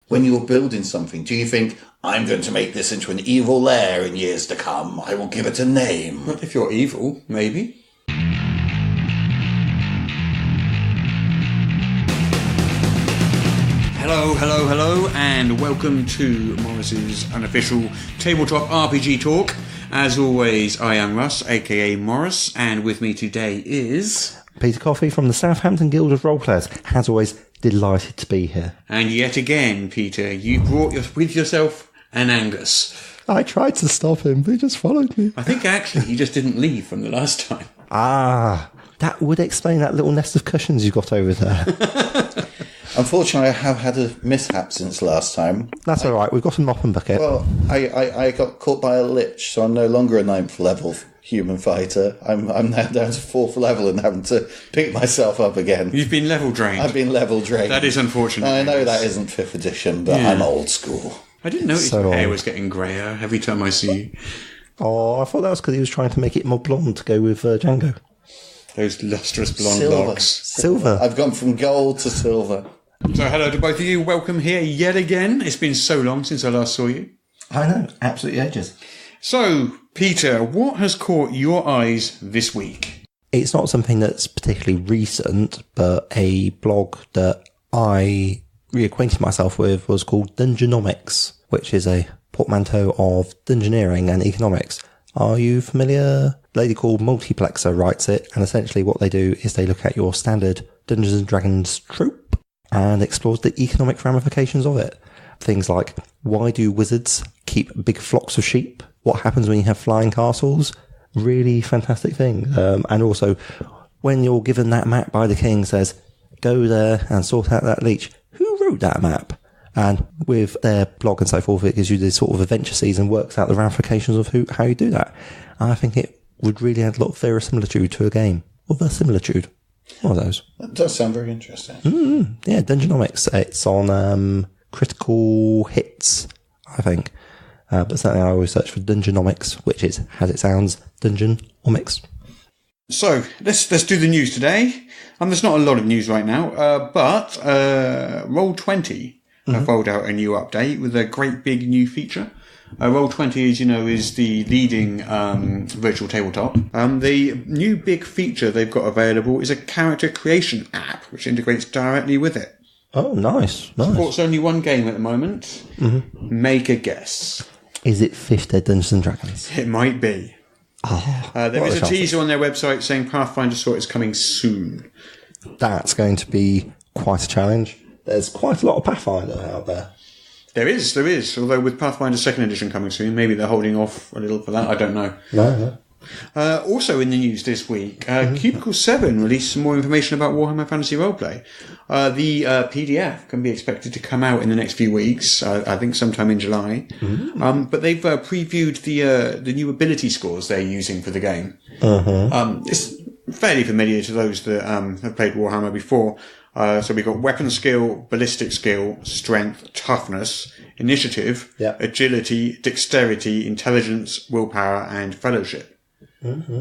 when you're building something? Do you think, I'm going to make this into an evil lair in years to come, I will give it a name? Not if you're evil, maybe. Hello, and welcome to Morrus's unofficial tabletop RPG talk. As always, I am Russ, aka Morrus, and with me today is... Peter Coffey from the Southampton Guild of Roleplayers. As always, delighted to be here. And yet again, Peter, you brought with yourself an Angus. I tried to stop him, but he just followed me. I think actually he just didn't leave from the last time. Ah, that would explain that little nest of cushions you got over there. Unfortunately, I have had a mishap since last time. That's all right. We've got a mop and bucket. Well, I got caught by a lich, so I'm no longer a 9th level human fighter. I'm now down to 4th level and having to pick myself up again. You've been level drained. I've been level drained. That is unfortunate. I know that isn't 5th edition, but I'm old school. I didn't notice my hair was getting greyer every time I see you. Oh, I thought that was because he was trying to make it more blonde to go with Django. Those lustrous blonde locks. Silver. I've gone from gold to silver. So hello to both of you. Welcome here yet again. It's been so long since I last saw you. I know. Absolutely ages. So, Peter, what has caught your eyes this week? It's not something that's particularly recent, but a blog that I reacquainted myself with was called Dungeonomics, which is a portmanteau of dungeoneering and economics. Are you familiar? A lady called Multiplexer writes it, and essentially what they do is they look at your standard Dungeons and Dragons trope and explores the economic ramifications of it. Things like, why do wizards keep big flocks of sheep? What happens when you have flying castles? Really fantastic thing. And also, when you're given that map by the king, says, go there and sort out that leech. Who wrote that map? And with their blog and so forth, it gives you this sort of adventure season, works out the ramifications of how you do that. And I think it would really add a lot of verisimilitude to a game. Or verisimilitude. One of those. That does sound very interesting. Yeah, Dungeonomics. It's on Critical Hits, I think. But certainly I always search for Dungeonomics, which is, as it sounds, Dungeonomics. So, let's do the news today. There's not a lot of news right now, but Roll20 have rolled out a new update with a great big new feature. Roll20, as you know, is the leading virtual tabletop. The new big feature they've got available is a character creation app, which integrates directly with it. Oh, nice. Supports only one game at the moment. Make a guess. Is it 5th Ed Dungeons and Dragons? It might be. Oh, there is a teaser on their website saying Pathfinder Sort is coming soon. That's going to be quite a challenge. There's quite a lot of Pathfinder out there. There is. Although with Pathfinder 2nd Edition coming soon, maybe they're holding off a little for that. I don't know. No. Also in the news this week, Cubicle 7 released some more information about Warhammer Fantasy Roleplay. The PDF can be expected to come out in the next few weeks, I think sometime in July. But they've previewed the new ability scores they're using for the game. It's fairly familiar to those that have played Warhammer before. So we've got weapon skill, ballistic skill, strength, toughness, initiative, agility, dexterity, intelligence, willpower, and fellowship.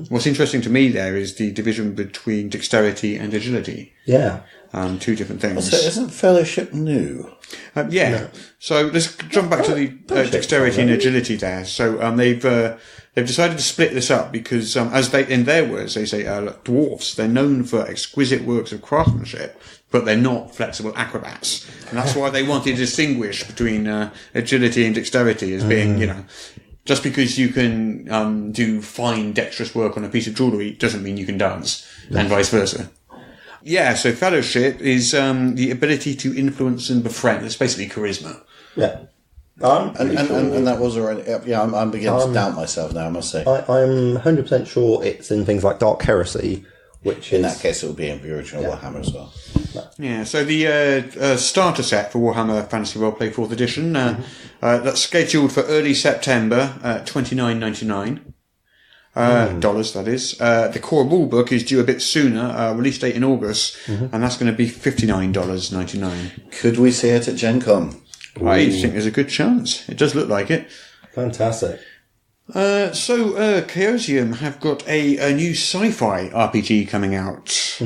What's interesting to me there is the division between dexterity and agility. Yeah. Two different things. So isn't fellowship new? No. So let's jump back to the dexterity and agility there. So they've decided to split this up because, as they, in their words, they say, dwarfs, they're known for exquisite works of craftsmanship, but they're not flexible acrobats. And that's why they wanted to distinguish between agility and dexterity as being, just because you can do fine, dexterous work on a piece of jewellery doesn't mean you can dance, and vice versa. Yeah, so fellowship is the ability to influence and befriend. It's basically charisma. Yeah. And that was already... Yeah, I'm beginning to doubt myself now, I must say. I'm 100% sure it's in things like Dark Heresy, which in that case it will be in the original Warhammer as well. Yeah, so the starter set for Warhammer Fantasy Roleplay 4th Edition, that's scheduled for early September, $29.99. Dollars, that is. The core rulebook is due a bit sooner, release date in August, and that's going to be $59.99. Could we see it at Gen Con? I think there's a good chance. It does look like it. Fantastic. So Chaosium have got a new sci-fi RPG coming out.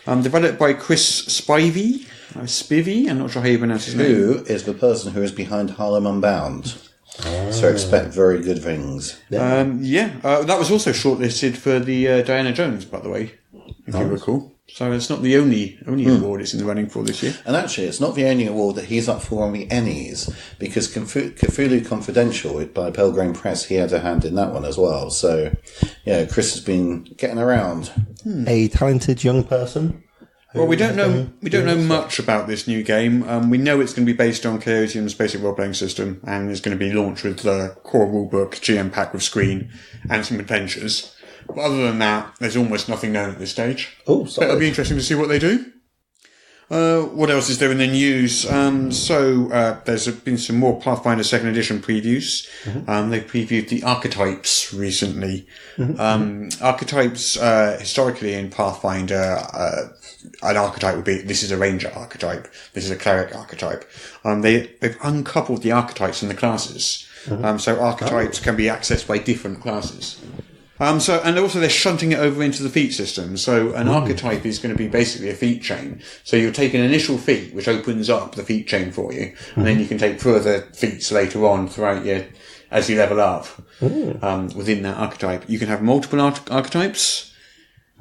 Developed by Chris Spivey. Spivvy, I'm not sure how you pronounce his name. Who is the person who is behind Harlem Unbound? So expect very good things. That was also shortlisted for the Diana Jones, by the way, if you recall. So it's not the only award it's in the running for this year. And actually, it's not the only award that he's up for on the ENnies, because Cthulhu Confidential by Pelgrane Press, he had a hand in that one as well. So, Chris has been getting around. A talented young person. Well, we don't know much about this new game. We know it's going to be based on Chaosium's basic role-playing system, and it's going to be launched with the core rulebook, GM pack with screen, and some adventures. But other than that, there's almost nothing known at this stage. Oh, sorry. It'll be interesting to see what they do. What else is there in the news? There's been some more Pathfinder 2nd Edition previews. They previewed the archetypes recently. Archetypes, historically in Pathfinder, an archetype would be, this is a ranger archetype, this is a cleric archetype. They've uncoupled the archetypes from the classes. So archetypes can be accessed by different classes. And also they're shunting it over into the feat system. So an archetype is going to be basically a feat chain. So you'll take an initial feat, which opens up the feat chain for you. And then you can take further feats later on throughout as you level up, within that archetype. You can have multiple archetypes.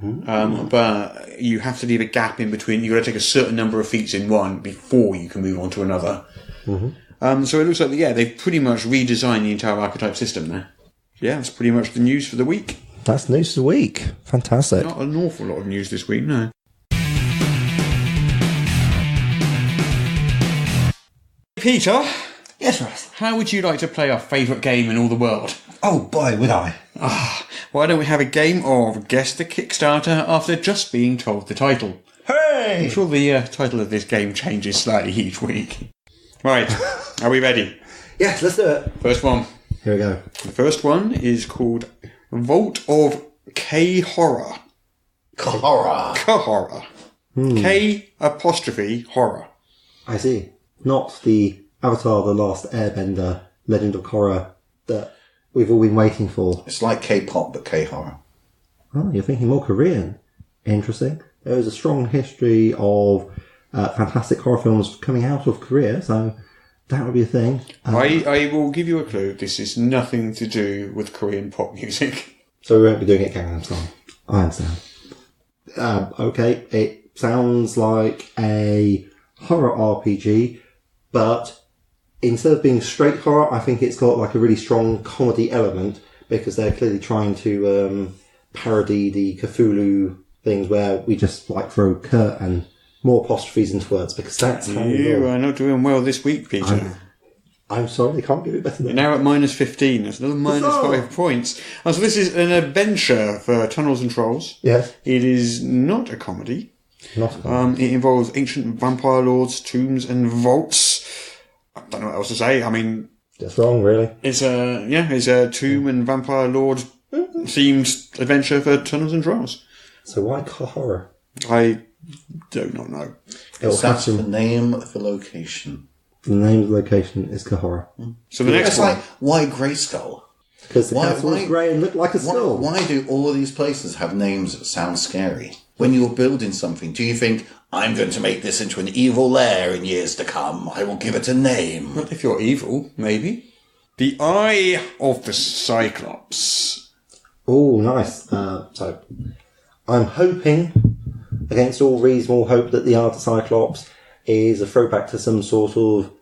But you have to leave a gap in between. You've got to take a certain number of feats in one before you can move on to another. So it looks like, they've pretty much redesigned the entire archetype system there. Yeah, that's pretty much the news for the week. That's news for the week. Fantastic. Not an awful lot of news this week, no. Peter? Yes, Russ. How would you like to play our favourite game in all the world? Oh, boy, would I. Why don't we have a game of Guess the Kickstarter after just being told the title? Hey! I'm sure the title of this game changes slightly each week. Right, are we ready? Yes, let's do it. First one. Here we go. The first one is called Vault of K-Horror. Kahora. K''horror. I see. Not the Avatar The Last Airbender Legend of Korra that we've all been waiting for. It's like K-pop, but K-horror. Oh, you're thinking more Korean. Interesting. There is a strong history of fantastic horror films coming out of Korea, so that would be a thing. I will give you a clue. This is nothing to do with Korean pop music. So we won't be doing it Gangnam Style. I understand. Okay, it sounds like a horror RPG, but instead of being straight horror, I think it's got like a really strong comedy element, because they're clearly trying to parody the Cthulhu things where we just like throw curt and more apostrophes into words, because that's how you are not doing well this week, Peter. I'm sorry, they can't give it better than You're now at minus 15. That's another minus 5 points. So this is an adventure for Tunnels and Trolls. Yes. It is not a comedy. Not a comedy. It involves ancient vampire lords, tombs, and vaults. I don't know what else to say. I mean, that's wrong, really. It's a tomb and vampire lord themed adventure for Tunnels and Trolls. So why horror? I do not know. That's the name of the location. The name of the location is Kahora. So the next one. Like, why Greyskull? Because the castle was grey and looked like a skull. Why do all of these places have names that sound scary? When you're building something, do you think, I'm going to make this into an evil lair in years to come? I will give it a name. Not if you're evil, maybe. The Eye of the Cyclops. Oh, nice. So, I'm hoping, against all reasonable hope, that the Eye of the Cyclops is a throwback to some sort of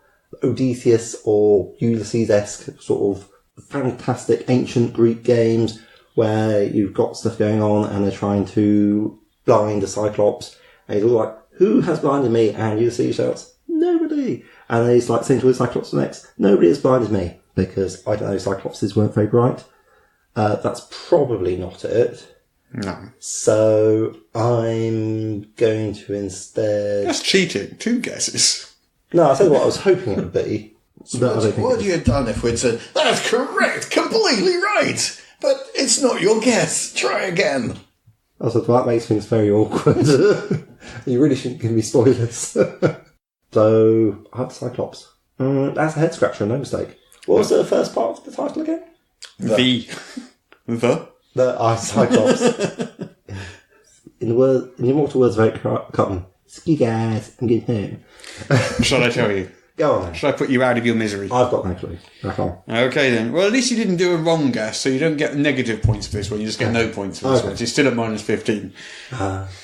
Odysseus or Ulysses-esque sort of fantastic ancient Greek games where you've got stuff going on and they're trying to blind a Cyclops. And he's all like, who has blinded me? And Ulysses shouts, nobody. And then he's like saying to the Cyclops next, nobody has blinded me. Because, I don't know, Cyclopses weren't very bright. That's probably not it. No. So, I'm going to instead... That's cheating. 2 guesses. No, I'll tell you what I was hoping it would be. What would you have done if we'd said, that's correct, completely right, but it's not your guess, try again. Also, that makes things very awkward. You really shouldn't give me spoilers. So, I have Cyclops. That's a head scratcher, no mistake. What was the first part of the title again? The Cyclops. In the immortal words of Eric Cotton, ski guys, I'm getting home. Shall I tell you? Go on then. Shall I put you out of your misery? I've got no clue. Back on. Okay then. Well, at least you didn't do a wrong guess, so you don't get negative points for this one. You just get no points for this one. So you're still at minus 15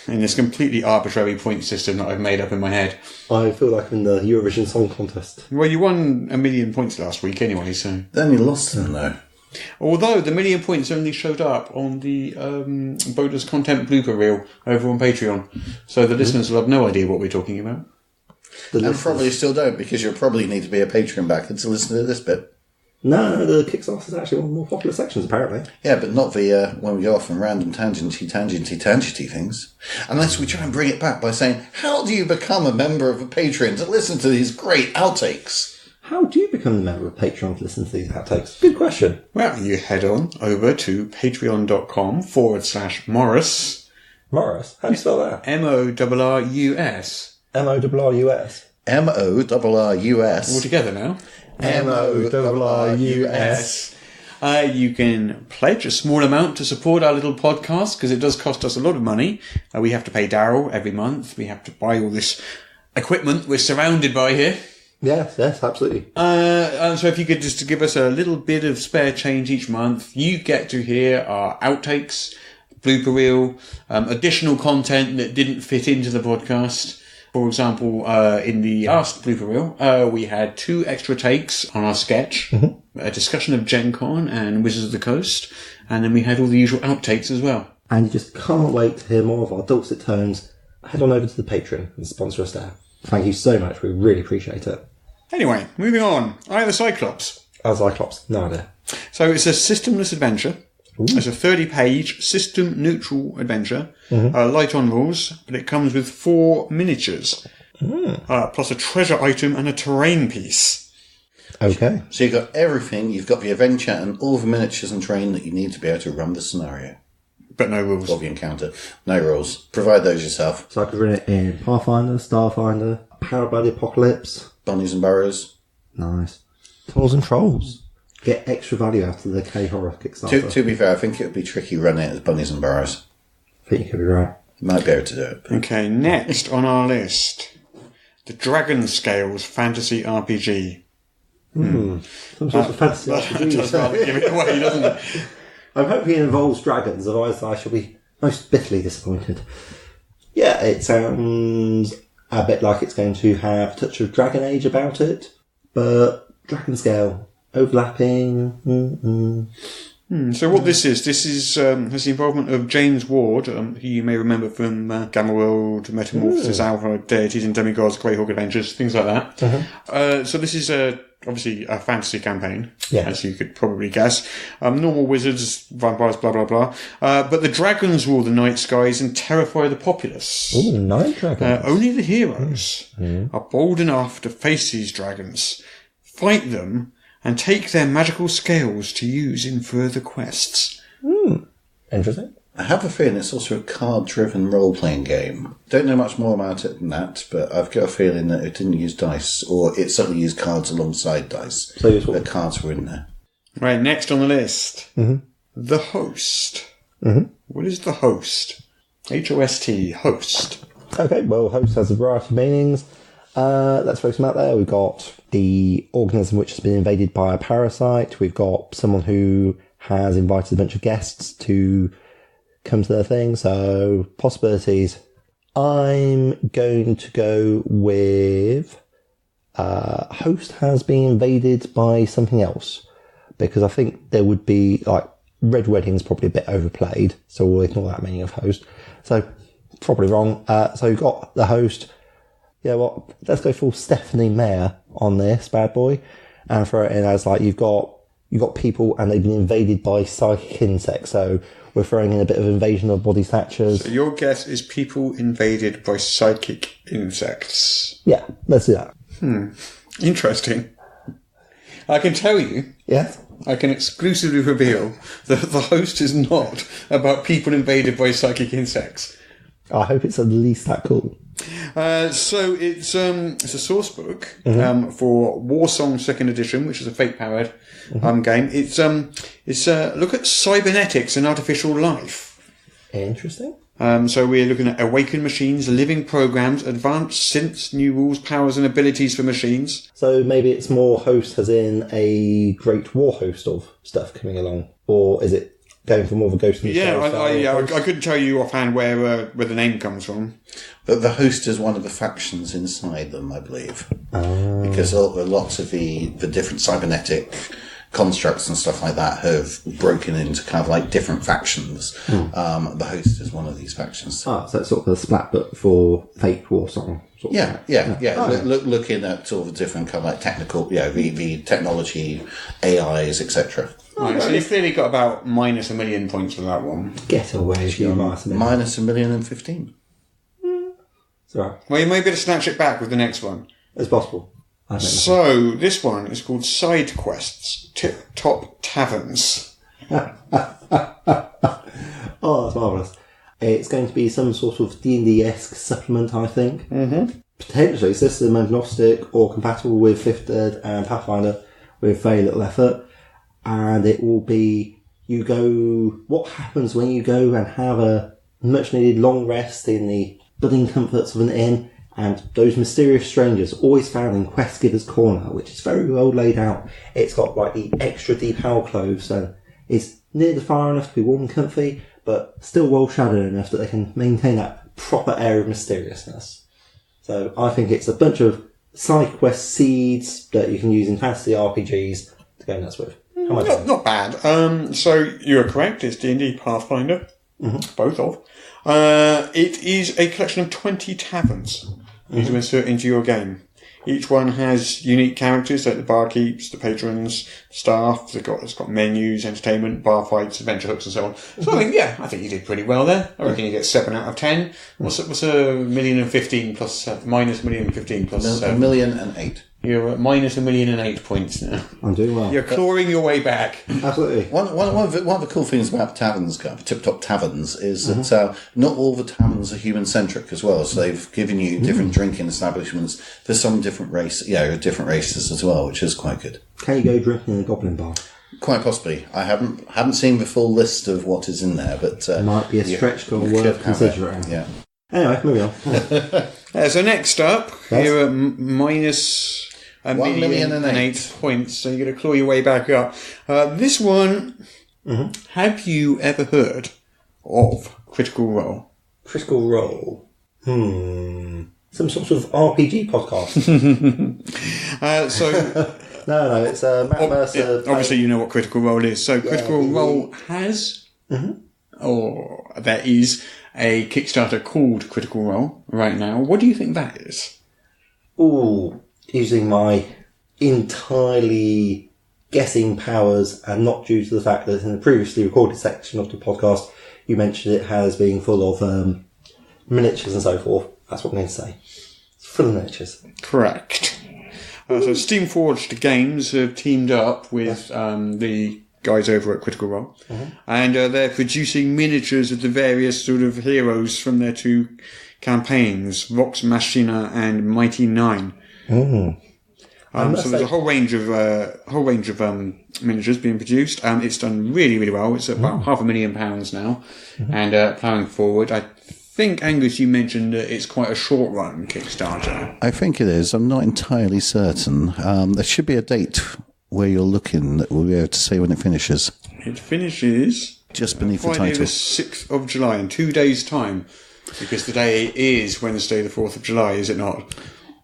in this completely arbitrary point system that I've made up in my head. I feel like I'm in the Eurovision Song Contest. Well, you won 1 million points last week anyway, so... Then you lost them, though. Although the 1 million points only showed up on the bonus content blooper reel over on Patreon, so the listeners will have no idea what we're talking about. And probably still don't, because you'll probably need to be a Patreon backer to listen to this bit. No, the Kickstarter is actually one of the more popular sections, apparently. Yeah, but not the when we go off on random tangenty things. Unless we try and bring it back by saying, how do you become a member of a Patreon to listen to these great outtakes? How do you become a member of Patreon to listen to these outtakes? Good question. Well, you head on over to patreon.com/Morrus. Morrus? How do you spell that? Morrus. Morrus. Morrus. All together now. Morrus. You can pledge a small amount to support our little podcast, because it does cost us a lot of money. We have to pay Daryl every month. We have to buy all this equipment we're surrounded by here. Yes, absolutely. And so if you could just give us a little bit of spare change each month, you get to hear our outtakes, blooper reel, additional content that didn't fit into the podcast. For example, in the last blooper reel, we had 2 extra takes on our sketch, a discussion of Gen Con and Wizards of the Coast, and then we had all the usual outtakes as well. And you just can't wait to hear more of our dulcet tones. Head on over to the Patreon and sponsor us there. Thank you so much. We really appreciate it. Anyway, moving on. I Am the Cyclops. Cyclops. No idea. So it's a systemless adventure. Ooh. It's a 30-page system-neutral adventure. Light on rules, but it comes with 4 miniatures. Plus a treasure item and a terrain piece. Okay. So you've got everything. You've got the adventure and all the miniatures and terrain that you need to be able to run the scenario. But no rules. Or the encounter. No rules. Provide those yourself. So I could run it in Pathfinder, Starfinder, Powered by the Apocalypse. Bunnies and Burrows. Nice. Tunnels and Trolls. Get extra value out of the K-Horror Kickstarter. To be fair, I think it would be tricky running it as Bunnies and Burrows. I think you could be right. You might be able to do it. Okay, next on our list. The Dragon Scales Fantasy RPG. Some sort of fantasy RPG. Just rather give it away, doesn't it? I'm hoping it involves dragons, otherwise I shall be most bitterly disappointed. Yeah, it sounds a bit like it's going to have a touch of Dragon Age about it, but Dragon Scale, overlapping. So what this is has the involvement of James Ward, who you may remember from Gamma World, Metamorphosis, Alpha, Deities and Demigods, Greyhawk Adventures, things like that. So this is obviously a fantasy campaign, as you could probably guess. Normal wizards, vampires, blah, blah, blah. But the dragons rule the night skies and terrify the populace. Ooh, night dragons. Only the heroes are bold enough to face these dragons, fight them, and take their magical scales to use in further quests. Interesting. I have a feeling it's also a card-driven role-playing game. Don't know much more about it than that, but I've got a feeling that it didn't use dice, or it certainly used cards alongside dice. So the cards were in there. Right, next on the list. The Host. What is the Host? H-O-S-T, Host. Okay, well, Host has a variety of meanings. Let's focus them out there. We've got the organism which has been invaded by a parasite. We've got someone who has invited a bunch of guests to come to their thing. So, possibilities. I'm going to go with Host has been invaded by something else. Because I think there would be, Red Wedding's probably a bit overplayed. So we'll ignore that meaning of Host. So, probably wrong. So you've got the Host. You know what, let's go full Stephanie Meyer on this bad boy and throw it in as you've got people and they've been invaded by psychic insects, so we're throwing in a bit of invasion of body snatchers. So your guess is people invaded by psychic insects. Yeah, let's do that. Interesting. I can tell you. Yes? I can exclusively reveal that the Host is not about people invaded by psychic insects. I hope it's at least that cool. So it's a source book for Warsong 2nd Edition, which is a fate-powered game. It's a look at cybernetics and artificial life. Interesting. So we're looking at awakened machines, living programs, advanced synths, new rules, powers, and abilities for machines. So maybe it's more host as in a great war host of stuff coming along, or is it going for more of a Ghost in the Shell style? I couldn't tell you offhand where the name comes from. But the host is one of the factions inside them, I believe. Because lots of the different cybernetic constructs and stuff like that have broken into kind of like different factions. The host is one of these factions. So it's sort of a splat, but for fake war song. Yeah. Looking at sort of different kind of like technical, the technology, AIs, etc. Right, so you've clearly got about minus 1 million points for that one. Get away, you minus 1,015,000. It's all right. Well, you may be able to snatch it back with the next one. It's possible. So, this one is called Side Quests, Tip Top Taverns. Oh, that's marvellous. It's going to be some sort of D&D-esque supplement, I think. Mm-hmm. Potentially system agnostic or compatible with 5th Ed and Pathfinder with very little effort. And it will be, what happens when you go and have a much needed long rest in the budding comforts of an inn, and those mysterious strangers always found in Quest Giver's Corner, which is very well laid out. It's got like the extra deep alcoves and it's near the fire enough to be warm and comfy, but still well shadowed enough that they can maintain that proper air of mysteriousness. So I think it's a bunch of side quest seeds that you can use in fantasy RPGs to go nuts with. Not bad. So you're correct. It's D&D Pathfinder, both of. It is a collection of 20 taverns you to insert into your game. Each one has unique characters like the barkeeps, the patrons, staff. It's got menus, entertainment, bar fights, adventure hooks, and so on. So I think you did pretty well there. I reckon you get 7 out of 10. What's a 1,015,000 plus 7? Minus 1,015,000 plus 7. 1,008,000. You're at minus 1,008 points now. I'm doing well. You're clawing your way back. Absolutely. One of the cool things about taverns, tip-top taverns, is that not all the taverns are human-centric as well. So they've given you different drinking establishments for some different different races as well, which is quite good. Can you go drinking in a goblin bar? Quite possibly. I haven't seen the full list of what is in there, but it might be a stretch goal worth considering. Yeah. Anyway, moving on. So next up, you're at minus 1,008,000 points, so you're going to claw your way back up. This one, have you ever heard of Critical Role? Critical Role? Some sort of RPG podcast. No, it's Matt Mercer. Obviously, you know what Critical Role is. So Critical Role has, or there is, a Kickstarter called Critical Role right now. What do you think that is? Ooh, using my entirely guessing powers, and not due to the fact that in the previously recorded section of the podcast you mentioned it has been full of miniatures and so forth. That's what I'm going to say. It's full of miniatures. Correct. So Steamforged Games have teamed up with the guys over at Critical Role, and they're producing miniatures of the various sort of heroes from their 2 campaigns, Vox Machina and Mighty Nine. So there's a whole range of miniatures being produced. It's done really, really well. It's at about £500,000 now, and ploughing forward. I think, Angus, you mentioned that it's quite a short run Kickstarter. I think it is. I'm not entirely certain. There should be a date where you're looking that we'll be able to say when it finishes. It finishes just beneath the Friday title. the 6th of July, in 2 days' time, because the day is Wednesday the 4th of July, is it not?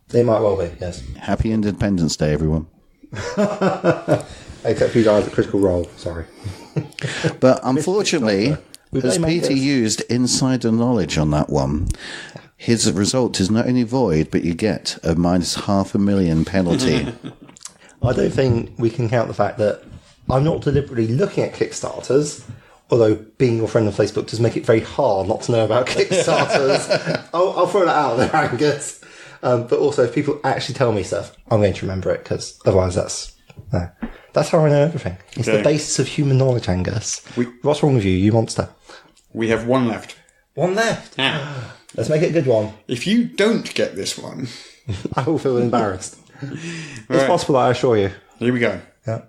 They might well be, yes. Happy Independence Day, everyone. Except for you guys at Critical Role, sorry. But unfortunately, as Peter used insider knowledge on that one, his result is not only void, but you get a minus £500,000 penalty. I don't think we can count the fact that I'm not deliberately looking at Kickstarters, although being your friend on Facebook does make it very hard not to know about Kickstarters. I'll throw that out there, Angus. But also, if people actually tell me stuff, I'm going to remember it, because otherwise that's how I know everything. It's the basis of human knowledge, Angus. What's wrong with you, you monster? We have one left. One left? Ah. Let's make it a good one. If you don't get this one, I will feel embarrassed. It's possible, I assure you. Here we go. Yeah.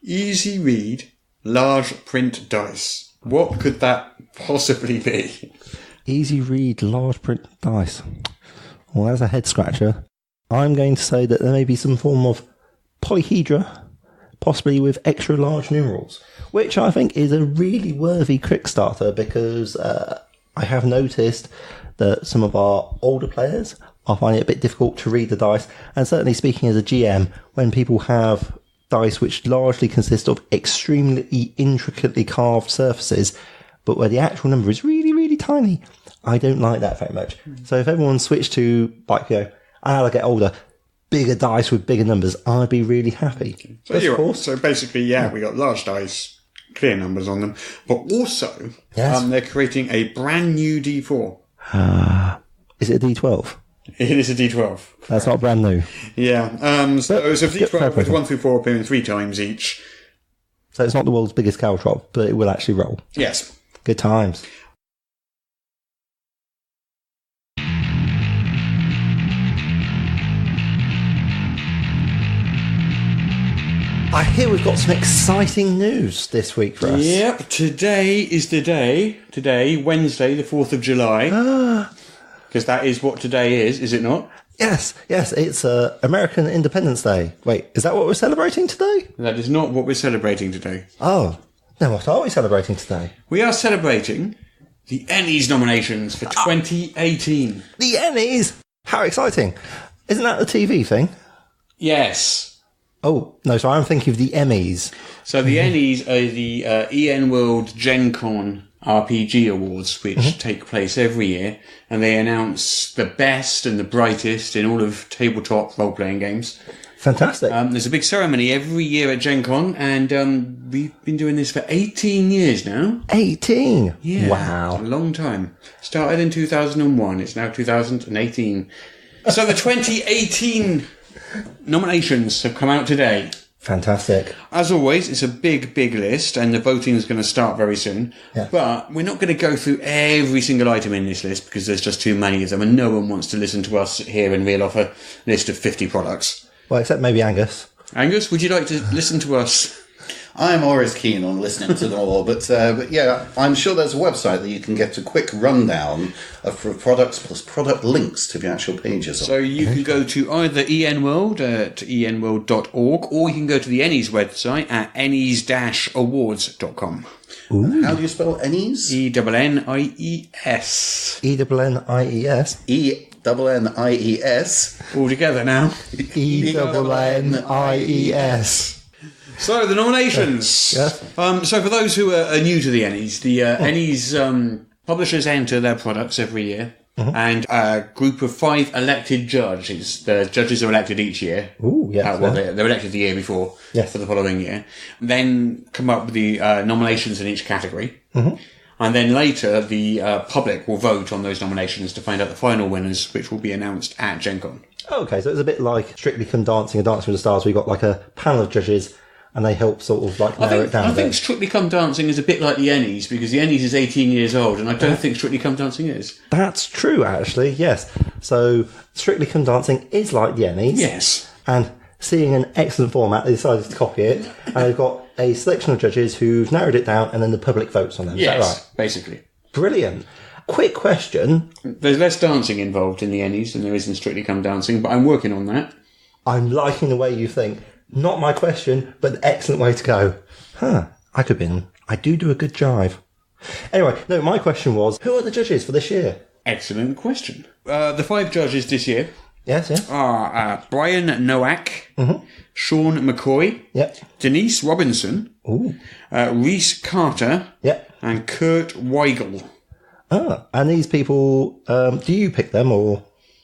Easy read, large print dice. What could that possibly be? Easy read, large print dice. Well, that's a head scratcher. I'm going to say that there may be some form of polyhedra, possibly with extra large numerals, which I think is a really worthy Kickstarter because I have noticed that some of our older players are finding it a bit difficult to read the dice, and certainly speaking as a GM, when people have dice which largely consist of extremely intricately carved surfaces, but where the actual number is really, really tiny, I don't like that very much. So if everyone switched to, like, as I get older, bigger dice with bigger numbers, I'd be really happy. So basically, we got large dice, clear numbers on them, but also they're creating a brand new D4. Is it a D12? It is a D12. That's not brand new. Yeah. So it's a D12 with 1 through 4 appearing 3 times each. So it's not the world's biggest caltrop, but it will actually roll. Yes. Good times. I hear we've got some exciting news this week for us. Yep, today is the day. Today, Wednesday, the 4th of July. Because that is what today is it not? Yes, it's American Independence Day. Wait, is that what we're celebrating today? That is not what we're celebrating today. Oh, then what are we celebrating today? We are celebrating the ENnies nominations for 2018. The ENnies? How exciting. Isn't that the TV thing? Yes. Oh, no, so I'm thinking of the Emmys. So the ENnies are the EN World Gen Con RPG Awards, which take place every year, and they announce the best and the brightest in all of tabletop role-playing games. Fantastic. There's a big ceremony every year at Gen Con, and we've been doing this for 18 years now. 18? Yeah. Wow. A long time. Started in 2001. It's now 2018. So the 2018 nominations have come out today. Fantastic. As always, it's a big list, and the voting is going to start very soon. Yeah. But we're not going to go through every single item in this list because there's just too many of them, and no one wants to listen to us here and reel off a list of 50 products. Well, except maybe Angus. Angus, would you like to listen to us? I'm always keen on listening to them all, but yeah, I'm sure there's a website that you can get a quick rundown of products plus product links to the actual pages. So you can go to either EN World at enworld.org, or you can go to the ENnies website at ennies-awards.com. Ooh. How do you spell ENnies? ENnies. ENnies? ENnies. All together now. ENnies. So, the nominations. Yes. So, for those who are new to the ENnies, the ENnies publishers enter their products every year, and a group of 5 elected judges. The judges are elected each year. Ooh, yes. They're elected the year before for the following year. Then come up with the nominations in each category. And then later, the public will vote on those nominations to find out the final winners, which will be announced at Gen Con. Okay, so it's a bit like Strictly Come Dancing, a Dancing with the Stars. We've got like a panel of judges, and they help sort of like narrow it down. I think Strictly Come Dancing is a bit like the ENnies, because the ENnies is 18 years old, and I don't think Strictly Come Dancing is. That's true, actually, yes. So Strictly Come Dancing is like the ENnies. Yes. And seeing an excellent format, they decided to copy it, and they've got a selection of judges who've narrowed it down, and then the public votes on them. Yes, is that right? basically. Brilliant. Quick question. There's less dancing involved in the ENnies than there is in Strictly Come Dancing, but I'm working on that. I'm liking the way you think. Not my question, but an excellent way to go. I could be. I do a good jive. Anyway, no, my question was, who are the judges for this year? Excellent question. The 5 judges this year Yes. are Brian Nowak, Sean McCoy, Denise Robinson, Reese Carter, and Kurt Weigel. And these people, do you pick them, or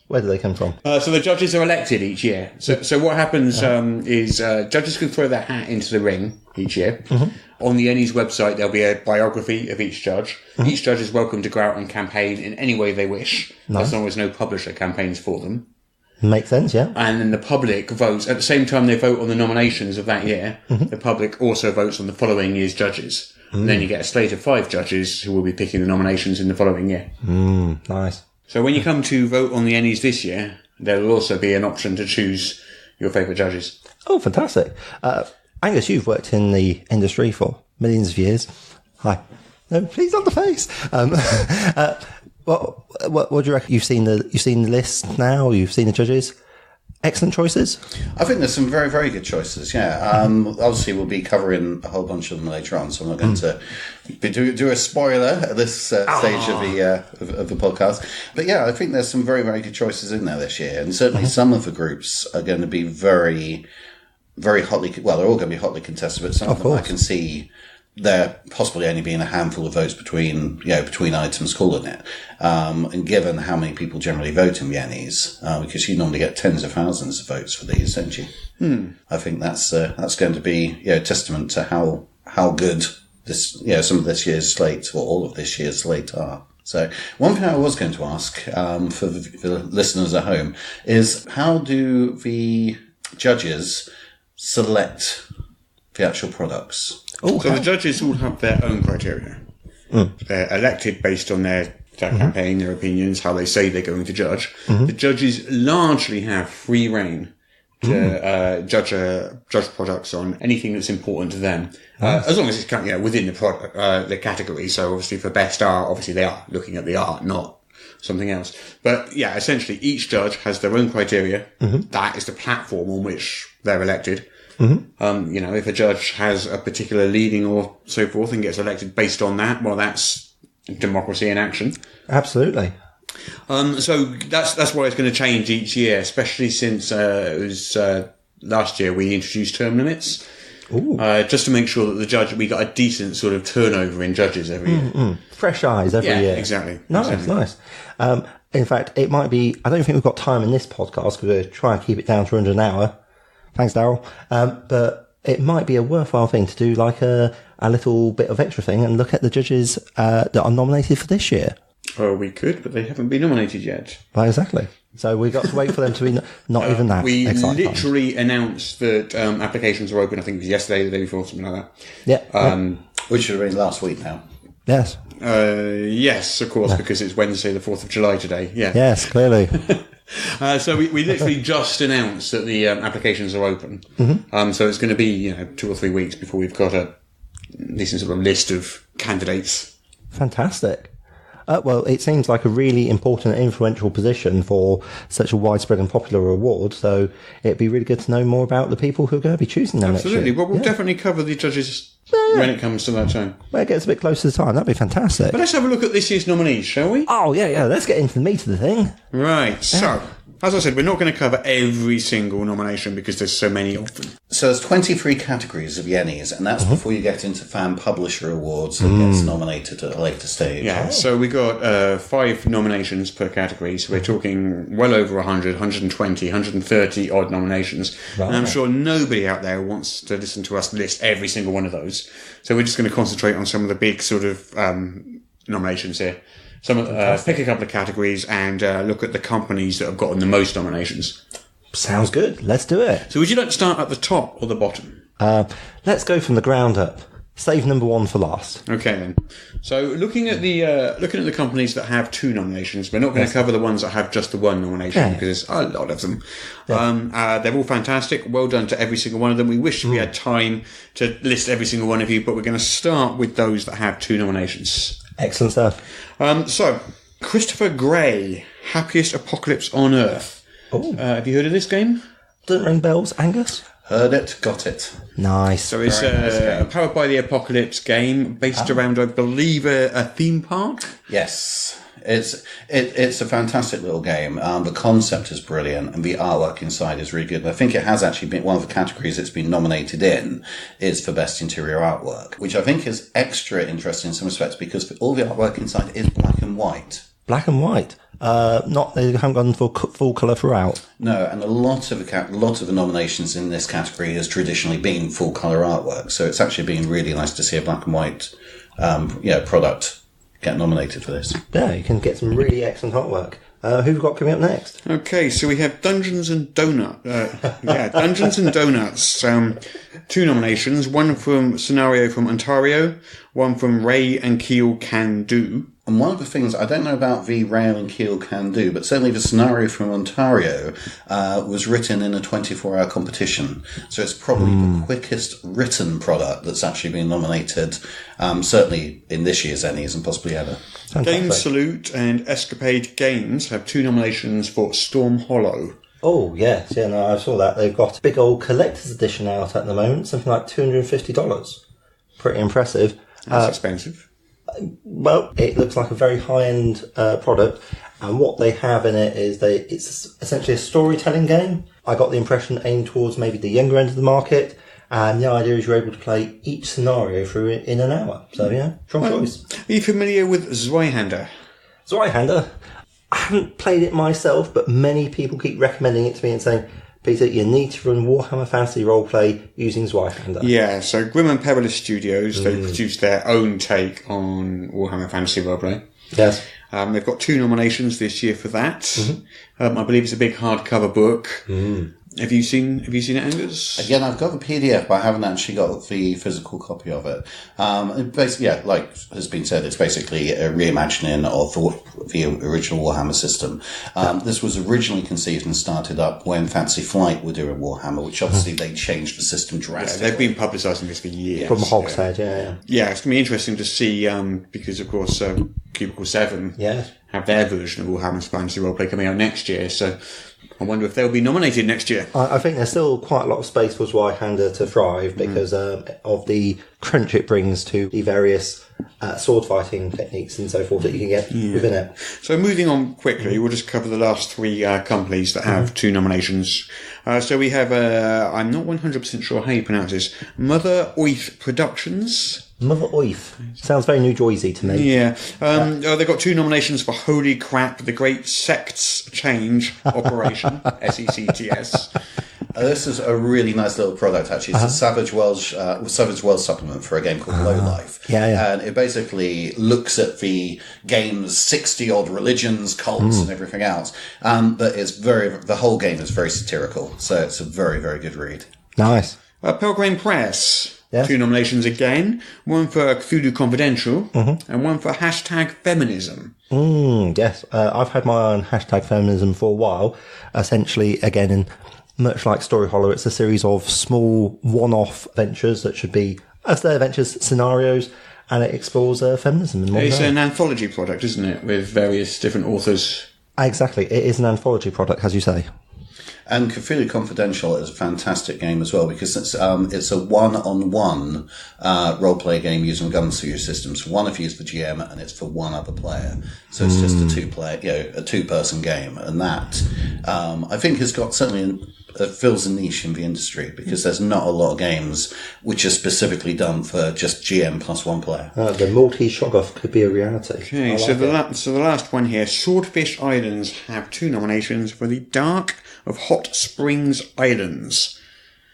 where do they come from? So the judges are elected each year. So what happens is judges can throw their hat into the ring each year. On the ENnies website, there'll be a biography of each judge. Each judge is welcome to go out and campaign in any way they wish, as long as no publisher campaigns for them. Makes sense, yeah. And then the public votes. At the same time they vote on the nominations of that year, the public also votes on the following year's judges. And then you get a slate of 5 judges who will be picking the nominations in the following year. Nice. So when you come to vote on the ENnies this year, there will also be an option to choose your favourite judges. Oh, fantastic. Angus, you've worked in the industry for millions of years. Hi. No, please on the face. What do you reckon? You've seen the list now. You've seen the judges. Excellent choices. I think there's some very, very good choices. Yeah. Obviously, we'll be covering a whole bunch of them later on, so I'm not going to do a spoiler at this stage of the podcast. But yeah, I think there's some very, very good choices in there this year, and certainly some of the groups are going to be very, very hotly. Well, they're all going to be hotly contested, but some of them I can see there possibly only being a handful of votes between items calling it. And given how many people generally vote in the ENnies, because you normally get tens of thousands of votes for these, don't you? I think that's going to be a testament to how good this some of this year's slate, or all of this year's slate are. So one thing I was going to ask for the listeners at home is, how do the judges select the actual products? So the judges all have their own criteria. They're elected based on their campaign, their opinions, how they say they're going to judge. The judges largely have free reign to judge products on anything that's important to them, as long as it's within the product, the category. So obviously for best art, obviously they are looking at the art, not something else. But yeah, essentially each judge has their own criteria. That is the platform on which they're elected. If a judge has a particular leading or so forth and gets elected based on that, well, that's democracy in action. Absolutely. So that's why it's going to change each year, especially since it was last year we introduced term limits. Just to make sure that we got a decent sort of turnover in judges every year. Fresh eyes every year. Yeah, exactly. Nice. In fact, it might be, I don't think we've got time in this podcast because we're trying to keep it down to under an hour. Thanks, Daryl. But it might be a worthwhile thing to do, like a little bit of extra thing, and look at the judges that are nominated for this year. Oh, we could, but they haven't been nominated yet. Well, exactly. So we've got to wait for them to be not even that. We literally announced that applications are open. I think it was yesterday, the day before, something like that. Yeah. Which should have been last week now. Yes. Yes, of course, because it's Wednesday, the 4th of July today. Yeah. Yes, clearly. So we literally just announced that the applications are open. So it's going to be 2 or 3 weeks before we've got a decent sort of list of candidates. Fantastic. Well, it seems like a really important and influential position for such a widespread and popular award, so it'd be really good to know more about the people who are going to be choosing them next year. Absolutely. Well, we'll definitely cover the judges when it comes to that time. When it gets a bit closer to the time, that'd be fantastic. But let's have a look at this year's nominees, shall we? Oh, yeah. Let's get into the meat of the thing. Right. So, as I said, we're not going to cover every single nomination because there's so many of them. So there's 23 categories of ENnies, and that's before you get into fan publisher awards that gets nominated at a later stage. Yeah, so we got 5 nominations per category, so we're talking well over 100, 120, 130 odd nominations. Right. And I'm sure nobody out there wants to listen to us list every single one of those. So we're just going to concentrate on some of the big sort of nominations here. Pick a couple of categories and look at the companies that have gotten the most nominations. Sounds good. Let's do it. So would you like to start at the top or the bottom? Let's go from the ground up. Save number 1 for last. Okay then. So looking at the companies that have 2 nominations, we're not going to cover the ones that have just the 1 nomination because there's a lot of them. Yeah. They're all fantastic. Well done to every single one of them. We wish we had time to list every single one of you, but we're going to start with those that have 2 nominations. Excellent stuff. So, Christopher Gray, Happiest Apocalypse on Earth. Have you heard of this game? Doesn't ring bells, Angus? Heard it, got it. Nice. So it's a Powered by the Apocalypse game based around, I believe, a theme park? Yes. It's a fantastic little game. The concept is brilliant, and the artwork inside is really good. And I think it has actually been one of the categories it's been nominated in is for best interior artwork, which I think is extra interesting in some respects because all the artwork inside is black and white. Black and white. They haven't gone for full colour throughout. No, and a lot of the nominations in this category has traditionally been full colour artwork. So it's actually been really nice to see a black and white, product get nominated for this. Yeah, you can get some really excellent artwork. Who've got coming up next? Okay, so we have Dungeons and Donuts. Dungeons and Donuts. 2 nominations. One from Scenario from Ontario. One from Ray and Keel Can Do. And one of the things, I don't know about the Rail and Keel Can Do, but certainly the scenario from Ontario was written in a 24-hour competition. So it's probably the quickest written product that's actually been nominated, certainly in this year's ENnies and possibly ever. Game Salute and Escapade Games have 2 nominations for Storm Hollow. Oh, yes. Yeah, no, I saw that. They've got a big old collector's edition out at the moment, something like $250. Pretty impressive. That's expensive. Well, it looks like a very high-end product, and what they have in it is it's essentially a storytelling game. I got the impression aimed towards maybe the younger end of the market, and the idea is you're able to play each scenario through in an hour. So, yeah, strong choice. Are you familiar with Zweihander? Zweihander? I haven't played it myself, but many people keep recommending it to me and saying, Peter, you need to run Warhammer Fantasy Roleplay using Zweihander. Yeah, so Grim and Perilous Studios, they produced their own take on Warhammer Fantasy Roleplay. Yes. They've got 2 nominations this year for that. I believe it's a big hardcover book. Have you seen it, Angus? Again, I've got the PDF, but I haven't actually got the physical copy of it. Basically, yeah, like has been said, it's basically a reimagining of the original Warhammer system. This was originally conceived and started up when Fantasy Flight were doing Warhammer, which obviously they changed the system drastically. Yeah, they've been publicising this for years. From Hogshead, yeah. Yeah, it's going to be interesting to see, because of course, Cubicle 7 have their version of Warhammer Fantasy Roleplay coming out next year, so I wonder if they'll be nominated next year. I think there's still quite a lot of space for Zweihander to thrive because of the crunch it brings to the various sword fighting techniques and so forth that you can get within it. So moving on quickly, we'll just cover the last 3 companies that have 2 nominations. So we have, I'm not 100% sure how you pronounce this, Mother Oath Productions. Mother Oath. Sounds very New Jersey to me. Yeah. They've got 2 nominations for Holy Crap, The Great Sects Change Operation, SECTS. This is a really nice little product, actually. It's a Savage Worlds supplement for a game called Low Life. And it basically looks at the game's 60-odd religions, cults, and everything else. But it's the whole game is very satirical. So it's a very, very good read. Nice. Pelgrane Press. Yes. 2 nominations again. One for Cthulhu Confidential and one for #Feminism. Yes. I've had my own #Feminism for a while. Essentially, again, in much like Story Hollow, it's a series of small one-off ventures that should be, as their ventures, scenarios, and it explores feminism in modern It's day. an anthology product, isn't it, with various different authors? Exactly. It is an anthology product, as you say. And Cthulhu Confidential is a fantastic game as well because it's a one-on-one role-play game using Gunsu systems. One of you is the GM and it's for one other player. So it's just a two-person game. And that, I think has got certainly fills a niche in the industry because there's not a lot of games which are specifically done for just GM plus one player. The Maltese Shoggoth could be a reality. Okay, so the last one here, Swordfish Islands have 2 nominations for the Dark of Hot Springs Islands.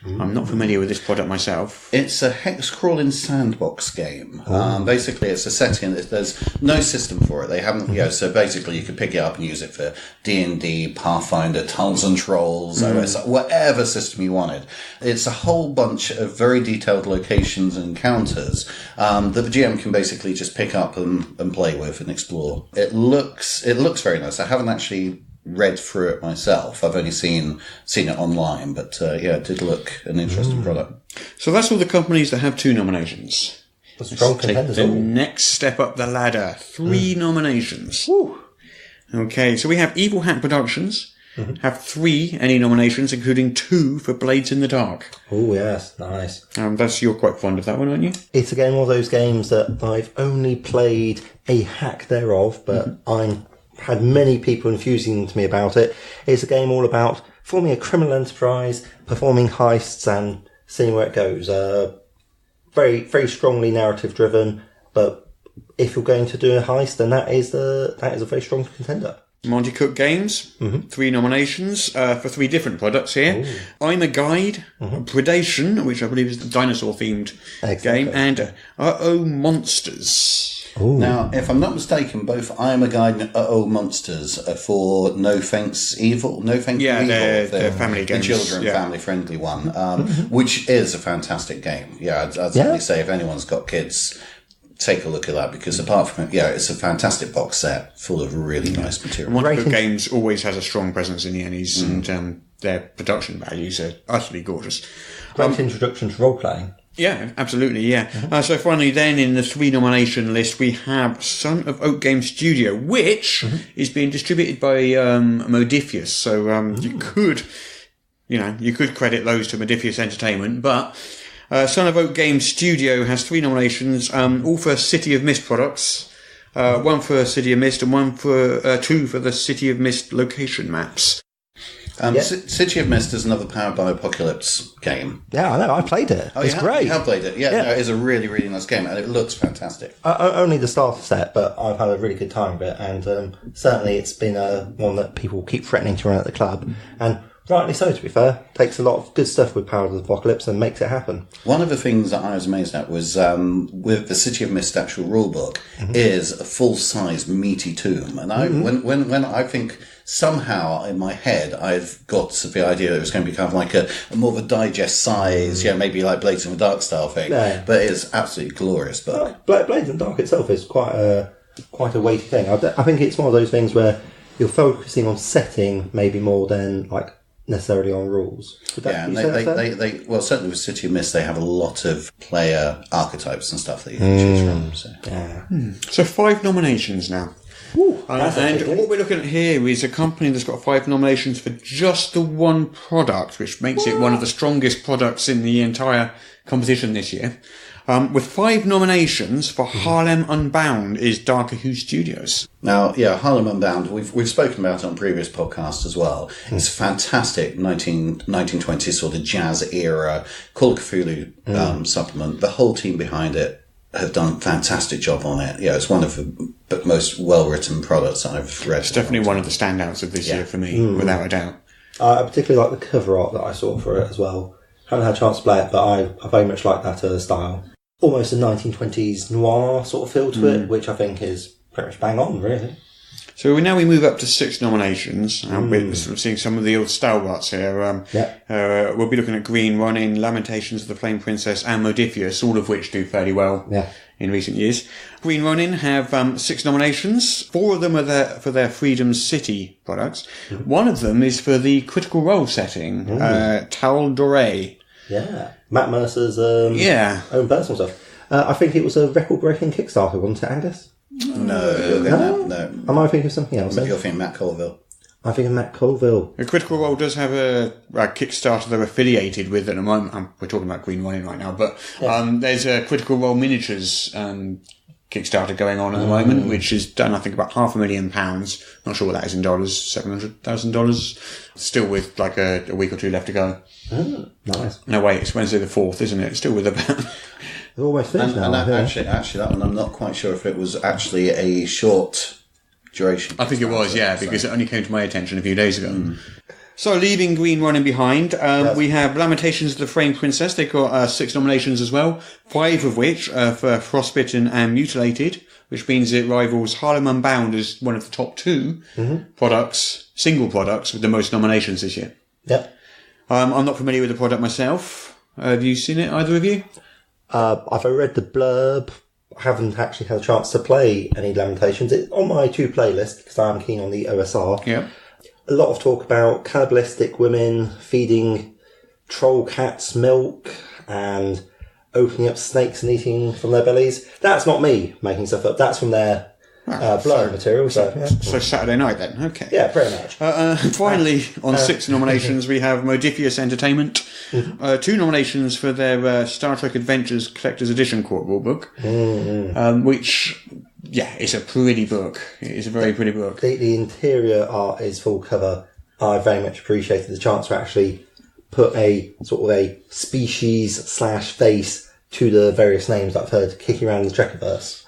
I'm not familiar with this product myself. It's a hex-crawling sandbox game. Basically, it's a setting. There's no system for it. They haven't, so basically you could pick it up and use it for D&D, Pathfinder, Tunnels and Trolls, OS, whatever system you wanted. It's a whole bunch of very detailed locations and encounters that the GM can basically just pick up and play with and explore. It looks very nice. I haven't actually read through it myself. I've only seen it online, but it did look an interesting product. So that's all the companies that have 2 nominations. That's strong Take contenders. the next step up the ladder. 3 nominations. Woo. Okay, so we have Evil Hat Productions have 3 ENnie nominations, including 2 for Blades in the Dark. Oh yes, nice. You're quite fond of that one, aren't you? It's again one of those games that I've only played a hack thereof, but I'm had many people infusing to me about it. It's a game all about forming a criminal enterprise, performing heists, and seeing where it goes. Very, very strongly narrative driven, but if you're going to do a heist, then that is a very strong contender. Monty Cook Games, 3 nominations for 3 different products here. I'm a Guide, Predation, which I believe is the dinosaur-themed game, and Uh-Oh Monsters. Ooh. Now, if I'm not mistaken, both I Am a Guide and Uh-Oh Monsters are for No Thanks Evil. No Thanks Evil. Yeah, they're family games. The children family-friendly one, which is a fantastic game. Yeah, I'd certainly say if anyone's got kids, take a look at that, because apart from it, it's a fantastic box set full of really nice material. Wonderful Games always has a strong presence in the ENnies, and their production values are utterly gorgeous. Great introduction to role-playing. Yeah, absolutely, yeah. So finally then, in the 3 nomination list, we have Son of Oak Game Studio, which is being distributed by Modifius. So you could credit those to Modifius Entertainment, but Son of Oak Game Studio has 3 nominations, all for City of Mist products, one for City of Mist and one for 2 for the City of Mist location maps. City of Mist is another Powered by Apocalypse game. Yeah, I know. I played it. It's great. You have played it. Yeah. No, it is a really, really nice game, and it looks fantastic. Only the starter set, but I've had a really good time with it, and certainly it's been one that people keep threatening to run at the club, and rightly so, to be fair. Takes a lot of good stuff with Powered by Apocalypse and makes it happen. One of the things that I was amazed at was with the City of Mist actual rulebook is a full-size meaty tome, and when I think somehow in my head I've got the idea that it was going to be kind of like a more of a digest size, maybe like Blades in the Dark style thing, but it is absolutely glorious book. Well, Blades in the Dark itself is quite a weighty thing. I think it's one of those things where you're focusing on setting maybe more than like necessarily on rules. And they certainly with City of Mist they have a lot of player archetypes and stuff that you can choose from. So 5 nominations now. Ooh, and what we're looking at here is a company that's got 5 nominations for just the one product, which makes it one of the strongest products in the entire competition this year. With 5 nominations for Harlem Unbound is Darker Who Studios. Now, Harlem Unbound, we've spoken about it on previous podcasts as well. It's a fantastic 1920s sort of jazz era Call of Cthulhu supplement. The whole team behind it have done a fantastic job on it. It's one of the most well-written products I've read. It's definitely one of the standouts of this year for me, without a doubt. I particularly like the cover art that I saw for it as well. Haven't had a chance to play it, but I very much like that style. Almost a 1920s noir sort of feel to it, which I think is pretty much bang on, really. So now we move up to 6 nominations, and we're sort of seeing some of the old stalwarts here. We'll be looking at Green Running, Lamentations of the Flame Princess, and Modifius, all of which do fairly well in recent years. Green Running have 6 nominations. 4 of them are there for their Freedom City products. One of them is for the Critical Role setting, Tal Doré. Yeah, Matt Mercer's own personal stuff. I think it was a record-breaking Kickstarter, wasn't it, Angus? No. Am I thinking of something else? You're thinking Matt Colville. I think of Matt Colville. The Critical Role does have a Kickstarter they're affiliated with at the moment. We're talking about Green Running right now, but there's a Critical Role Miniatures Kickstarter going on at the moment, which is done, I think, about £500,000. Not sure what that is in dollars, $700,000. Still with like a week or 2 left to go. Nice. No, wait, it's Wednesday the 4th, isn't it? Still with about... They're almost finished now. Actually, that one, I'm not quite sure if it was actually a short duration. I think it was, because it only came to my attention a few days ago. So, leaving Green Running behind, we have Lamentations of the Flame Princess. They've got 6 nominations as well, 5 of which are for Frostbitten and Mutilated, which means it rivals Harlem Unbound as one of the top 2 single products with the most nominations this year. Yep. I'm not familiar with the product myself. Have you seen it, either of you? I've read the blurb. I haven't actually had a chance to play any Lamentations. It's on my to-play list because I am keen on the OSR. Yeah. A lot of talk about cannibalistic women feeding troll cats milk and opening up snakes and eating from their bellies. That's not me making stuff up. That's from their blurb material. So Saturday night then, okay. Yeah, pretty much. Finally, on 6 nominations, we have Modifius Entertainment. 2 nominations for their Star Trek Adventures Collector's Edition rule book, which, it's a pretty book. It is a very pretty book. The interior art is full cover. I very much appreciated the chance to actually put a sort of a species/face to the various names that I've heard kicking around in the Trekkiverse.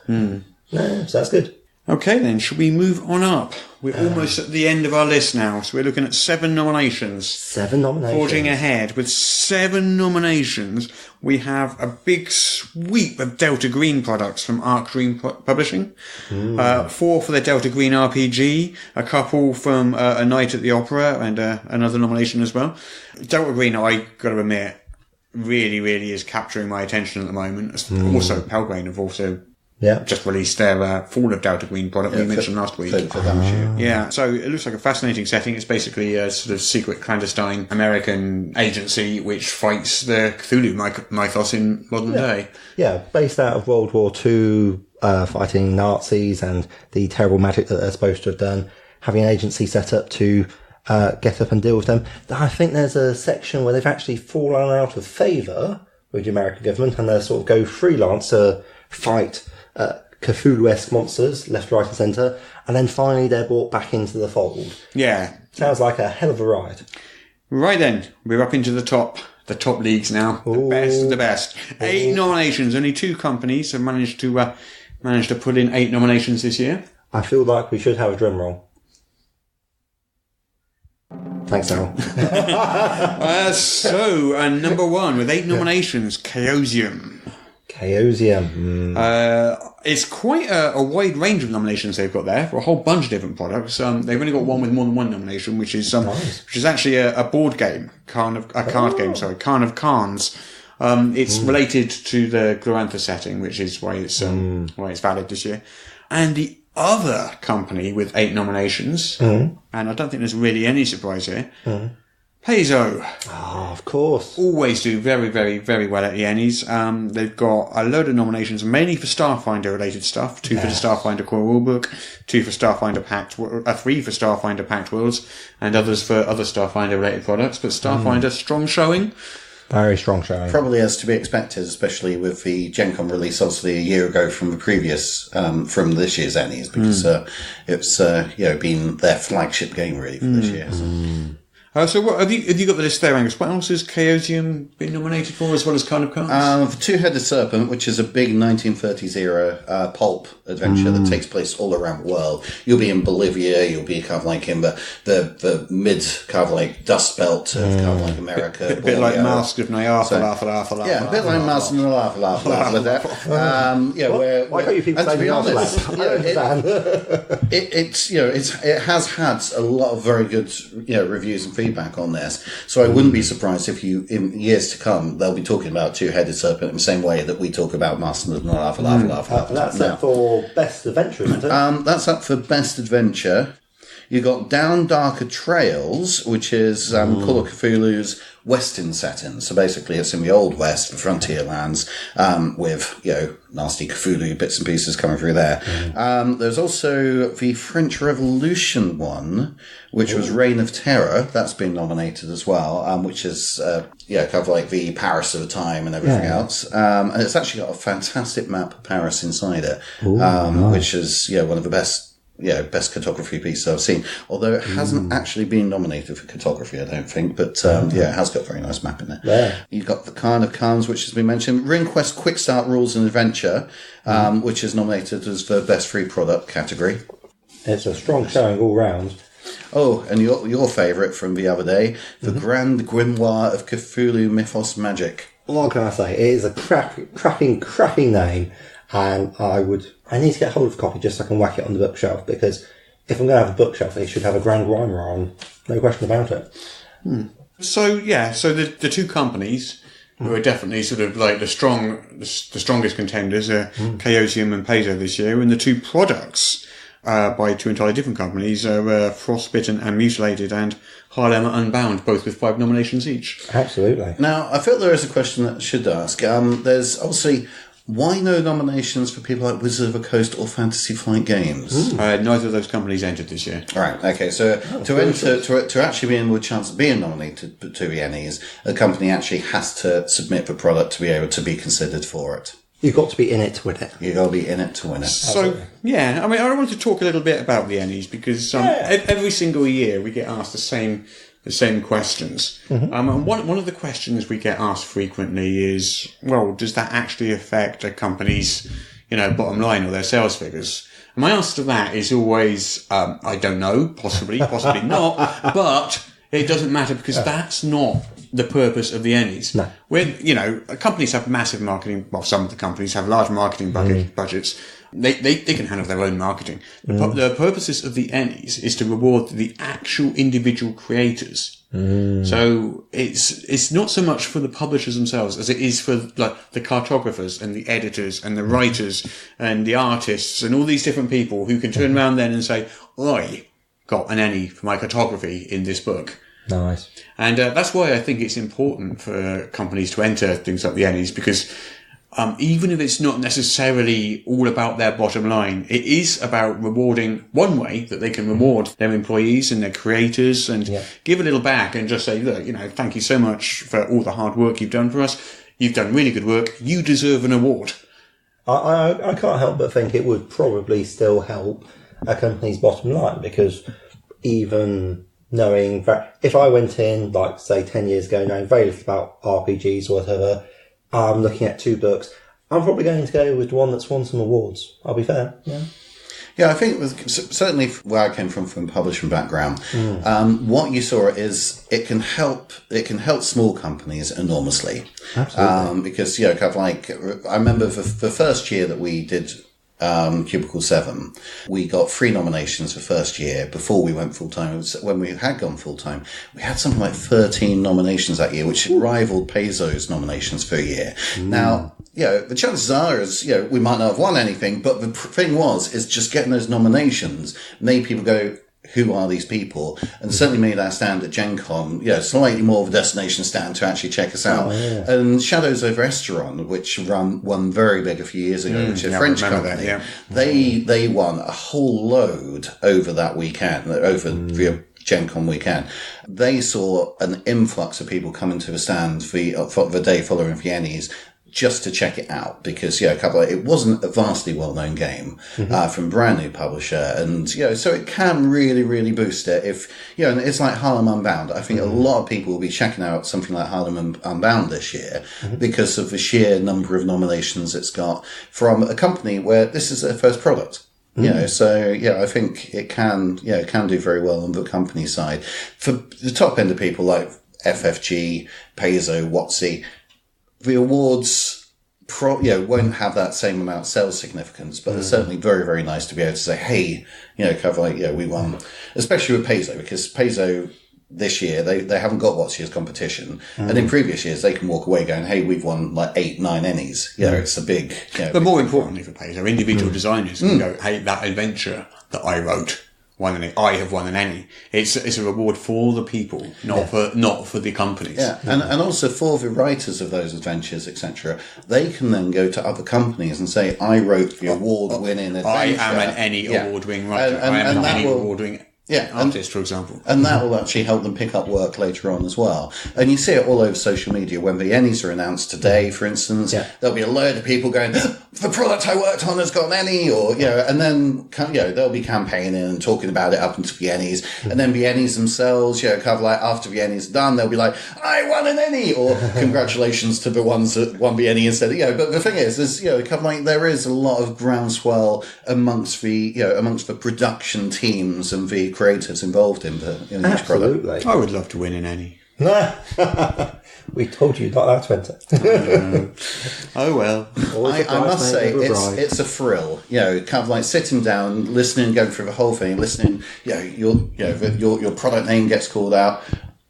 So that's good. Okay then, shall we move on up? We're almost at the end of our list now, so we're looking at 7 nominations. 7 nominations. Forging ahead with 7 nominations, we have a big sweep of Delta Green products from Arc Dream Publishing. 4 for the Delta Green RPG, a couple from A Night at the Opera, and another nomination as well. Delta Green, I gotta admit, really, really is capturing my attention at the moment. Also, Pelgrane have also just released their Fall of Delta Green product we mentioned last week. For that issue. Yeah, so it looks like a fascinating setting. It's basically a sort of secret clandestine American agency which fights the Cthulhu mythos in modern day. Yeah, based out of World War II, fighting Nazis and the terrible magic that they're supposed to have done, having an agency set up to get up and deal with them. I think there's a section where they've actually fallen out of favour with the American government and they sort of go freelance to fight Cthulhu-esque monsters, left, right and centre, and then finally they're brought back into the fold. Yeah. Sounds like a hell of a ride. Right then, we're up into the top leagues now. The best of the best. 8 nominations. Only 2 companies have managed to put in 8 nominations this year. I feel like we should have a drum roll. Thanks, Al. So, number 1 with 8 nominations, Chaosium. It's quite a wide range of nominations they've got there for a whole bunch of different products. They've only got one with more than one nomination, which is actually a board game, Carn of Carns. It's related to the Glorantha setting, which is why it's valid this year. And the other company with 8 nominations, and I don't think there's really any surprise here, Paizo. Oh, of course. Always do very, very, very well at the ENnies. They've got a load of nominations, mainly for Starfinder-related stuff. 2 for the Starfinder Core Rulebook, 2 for Starfinder Pact, 3 for Starfinder Pact Worlds, and others for other Starfinder-related products. But Starfinder, strong showing. Very strong showing. Probably as to be expected, especially with the Gen Con release, obviously a year ago from the previous, from this year's ENnies, because it's been their flagship game really for this year. So what have you got the list there, Angus? What else has Chaosium been nominated for, as well as Carn of Cards? For Two-Headed Serpent, which is a big 1930s era pulp adventure that takes place all around the world. You'll be in Bolivia, you'll be kind of like in the mid kind of like Dust Belt of kind of like America. A bit like Mask of Nyarlathotep. Yeah, a bit like Mask of Nyarlathotep. Why can't you people say to be honest, it has had a lot of very good reviews and feedback on this, so I wouldn't be surprised if in years to come they'll be talking about Two-Headed Serpent in the same way that we talk about Master of Nyarlathotep. That's up for Best Adventure, isn't it? That's up for Best Adventure. You got Down Darker Trails, which is Call of Cthulhu's Western setting. So basically, it's in the Old West, the frontier lands, with nasty Cthulhu bits and pieces coming through there. There's also the French Revolution one, which was Reign of Terror. That's been nominated as well, which is kind of like the Paris of the time and everything else. And it's actually got a fantastic map of Paris inside it, which is one of the best cartography pieces I've seen. Although it hasn't actually been nominated for cartography, I don't think. But it has got a very nice map in it. Yeah. You've got the Carn of Carns, which has been mentioned. Ring Quest Quick Start Rules and Adventure, which is nominated as the best free product category. It's a strong showing all round. Oh, and your favourite from the other day, the Grand Grimoire of Cthulhu Mythos Magic. What can I say? It is a crapping name. And I need to get hold of a copy just so I can whack it on the bookshelf, because if I'm going to have a bookshelf, they should have a Grand Grimoire on. No question about it. So the 2 companies who are definitely sort of like the strongest contenders are Chaosium and Paizo this year, and the 2 products by 2 entirely different companies are Frostbitten and Mutilated and Harlem Unbound, both with 5 nominations each. Absolutely. Now, I feel there is a question that I should ask. There's obviously... Why no nominations for people like Wizards of the Coast or Fantasy Flight Games? Neither of those companies entered this year. Right. Okay. So to actually be in with a chance of being nominated to the ENnies, a company actually has to submit the product to be able to be considered for it. You've got to be in it to win it. You've got to be in it to win it. So, I want to talk a little bit about the ENnies, because every single year we get asked the same questions. And one of the questions we get asked frequently is, well, does that actually affect a company's, bottom line or their sales figures? And my answer to that is always, I don't know, possibly not, but it doesn't matter, because that's not the purpose of the ENnies. No. Companies have massive marketing, well, some of the companies have large marketing budgets. They can handle their own marketing. The purposes of the ENnies is to reward the actual individual creators So it's not so much for the publishers themselves as it is for like the cartographers and the editors and the writers and the artists and all these different people who can turn around then and say, I got an ENnie for my cartography in this book. Nice. And that's why I think it's important for companies to enter things like the ENnies, because even if it's not necessarily all about their bottom line, it is about rewarding one way that they can reward their employees and their creators and give a little back and just say, look, thank you so much for all the hard work you've done for us. You've done really good work. You deserve an award. I can't help but think it would probably still help a company's bottom line, because even knowing that if I went in, like, say, 10 years ago, knowing very little about RPGs or whatever, I'm looking at 2 books, I'm probably going to go with one that's won some awards. I'll be fair. Yeah, I think certainly where I came from publishing background, what you saw is it can help small companies enormously. Absolutely. Because, kind of like, I remember the first year that we did Cubicle 7, we got 3 nominations for first year before we went full-time. When we had gone full-time, we had something like 13 nominations that year, which rivaled Paizo's nominations for a year. Now, the chances are is, we might not have won anything, but the thing is just getting those nominations made people go, who are these people? And certainly made our stand at Gen Con, slightly more of a destination stand to actually check us out. And Shadows over Esteron, which won very big a few years ago, which is a French company, they won a whole load over that weekend, over the Gen Con weekend. They saw an influx of people coming to the stand for the day following the ENnies, just to check it out, because it wasn't a vastly well-known game from a brand new publisher, and so it can really, really boost it. If and it's like Harlem Unbound. I think a lot of people will be checking out something like Harlem Unbound this year because of the sheer number of nominations it's got from a company where this is their first product. So I think it can do very well on the company side. For the top end of people like FFG, Paizo, WotC, the awards won't have that same amount of sales significance, but it's certainly very, very nice to be able to say, hey, we won, especially with Paizo, because Paizo this year, they haven't got WotC as competition. And in previous years, they can walk away going, hey, we've won like 8, 9 ENnies. It's a big... but more importantly for Paizo, individual designers can go, hey, that adventure that I wrote, I have won an ENnie. It's a reward for the people, not for the companies. Yeah, and also for the writers of those adventures, etc. They can then go to other companies and say, I wrote the award-winning adventure. I am an ENnie award-winning writer. I am an ENnie award-winning artist, for example. And that will actually help them pick up work later on as well. And you see it all over social media. When the ENnies are announced today, for instance, there'll be a load of people going, the product I worked on has got an ENnie, or, and then, they'll be campaigning and talking about it up until the ENnies. And then the ENnies themselves, kind of like after the ENnies are done, they'll be like, I won an ENnie, or congratulations to the ones that won the ENnie instead. But the thing is, kind of like there is a lot of groundswell amongst the production teams and the creatives involved in each product. I would love to win an ENnie. We told you not that, Twente. Oh well. I must say it's a thrill. Kind of like sitting down, listening, going through the whole thing, listening. Your product name gets called out.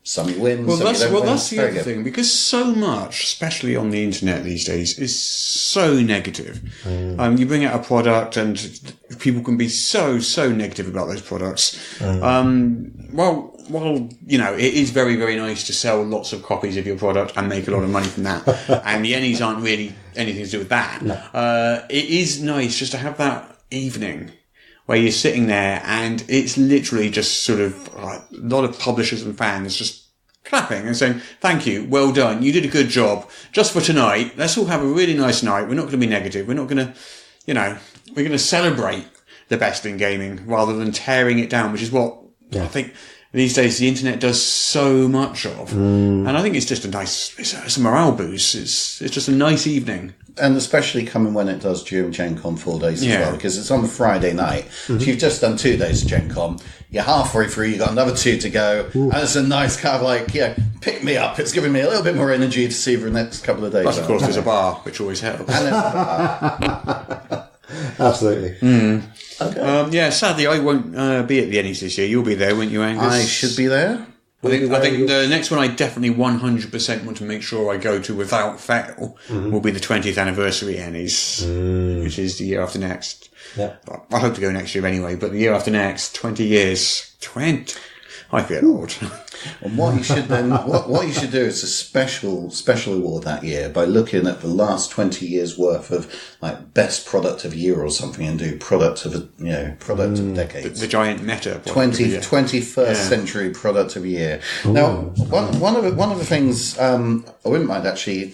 Some you win. That's the other thing, because so much, especially on the internet these days, is so negative. You bring out a product and people can be so negative about those products. Well, it is very, very nice to sell lots of copies of your product and make a lot of money from that. And the ENnies aren't really anything to do with that. No. It is nice just to have that evening where you're sitting there and it's literally just sort of a lot of publishers and fans just clapping and saying, thank you, well done, you did a good job. Just for tonight, let's all have a really nice night. We're not going to be negative. We're not going to, we're going to celebrate the best in gaming rather than tearing it down, which is what I think these days the internet does so much of. And I think it's just it's a morale boost. It's just a nice evening. And especially coming when it does during Gen Con 4 days as well, because it's on a Friday night. So you've just done 2 days of Gen Con. You're halfway through, you've got another 2 to go. And it's a nice kind of like, pick me up. It's giving me a little bit more energy to see for the next couple of days. Plus, of course, there's a bar, which always helps. Absolutely. Okay. Sadly, I won't be at the ENnies this year. You'll be there, won't you, Angus? I should be there. I think the next one I definitely 100% want to make sure I go to without fail will be the 20th anniversary ENnies, which is the year after next. Yeah. I hope to go next year anyway, but the year after next, 20 years. 20. I feel old. And what you should then, what you should do is a special award that year by looking at the last 20 years worth of like best product of year or something, and do product of decades. The giant meta. 21st century product of year. Ooh. Now, one of the things I wouldn't mind actually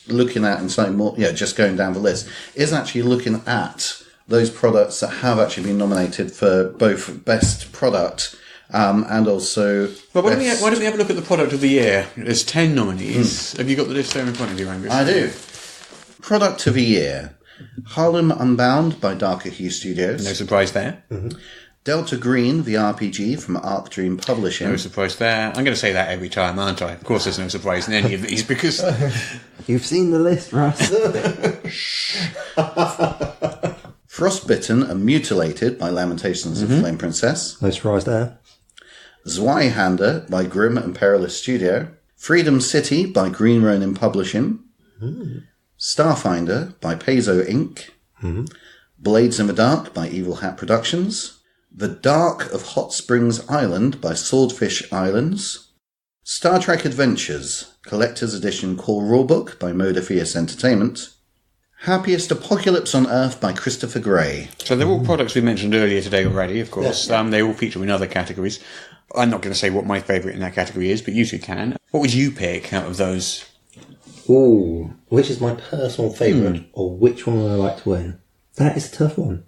looking at and slightly more, just going down the list, is actually looking at those products that have actually been nominated for both best product. And also... Well, why don't we have a look at the product of the year? There's 10 nominees. Have you got the list there in front of you, Angus? I do. Product of the year. Harlem Unbound by Darker Hue Studios. No surprise there. Mm-hmm. Delta Green, the RPG from Arc Dream Publishing. No surprise there. I'm going to say that every time, aren't I? Of course there's no surprise in any of these because... You've seen the list, Russ. Frostbitten and Mutilated by Lamentations of Flame Princess. No surprise there. Zweihander by Grim and Perilous Studio. Freedom City by Green Ronin Publishing. Starfinder by Paizo Inc. Blades in the Dark by Evil Hat Productions. The Dark of Hot Springs Island by Swordfish Islands. Star Trek Adventures, Collector's Edition Core Rulebook by Modiphius Entertainment. Happiest Apocalypse on Earth by Christopher Gray. So they're all products we mentioned earlier today already, of course. Yeah. They all feature in other categories. I'm not going to say what my favourite in that category is, but you two can. What would you pick out of those? Ooh, which is my personal favourite, or which one would I like to win? That is a tough one.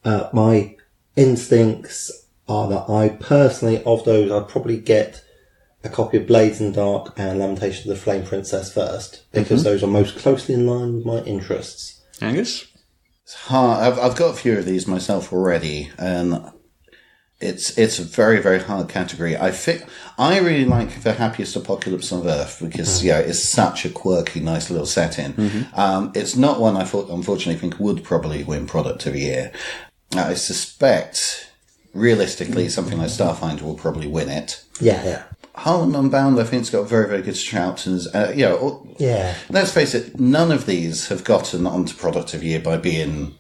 My instincts are that I personally, of those, I'd probably get a copy of Blades in Dark and Lamentations of the Flame Princess first, because those are most closely in line with my interests. Angus? It's hard. I've got a few of these myself already, and it's a very, very hard category. I really like the Happiest Apocalypse on Earth because it's such a quirky, nice little setting. It's not one I unfortunately think would probably win Product of the Year. I suspect, realistically, something like Starfinder will probably win it. Yeah. Harlem Unbound, I think, it's got a very, very good shout. And, let's face it, none of these have gotten onto Product of the Year by being